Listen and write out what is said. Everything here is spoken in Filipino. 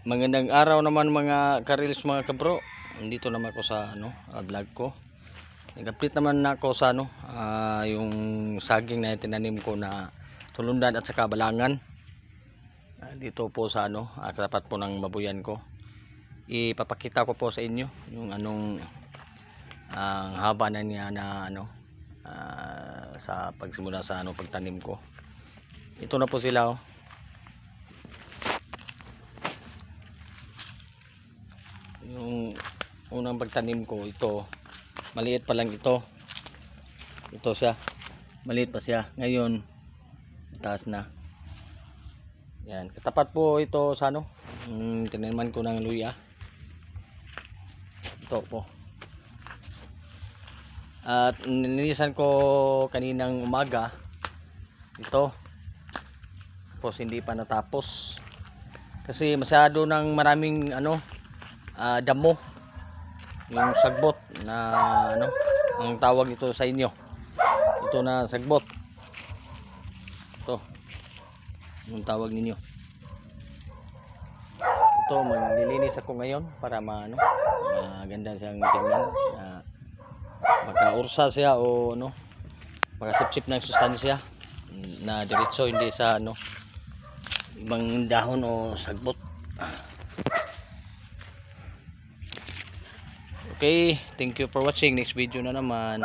Magandang araw naman mga karils, mga kabro. Nandito naman ako sa vlog ko. Nag-update naman ako sa yung saging na tinanim ko na tulundan at saka balangan. Dito po sa tapat po ng mabuyan ko. Ipapakita ko po sa inyo yung ang haba na niya na sa pagsimula sa pagtanim ko. Ito na po sila Yung unang pagtanim ko, ito maliit pa lang ito siya, maliit pa siya. Ngayon taas na yan. Katapat po ito sa tinaman ko ng luya. Ito po, at nilinisan ko kaninang umaga ito, tapos hindi pa natapos kasi masyado ng maraming damo, yung sagbot na ang tawag ito sa inyo, ito na sagbot, ito yung tawag ninyo. Ito maglilinis ako ngayon para maganda siyang tingnan, makaursa siya o makasipsip ng sustansya na diretso, hindi sa ibang dahon o sagbot. Okay, thank you for watching. Next video na naman.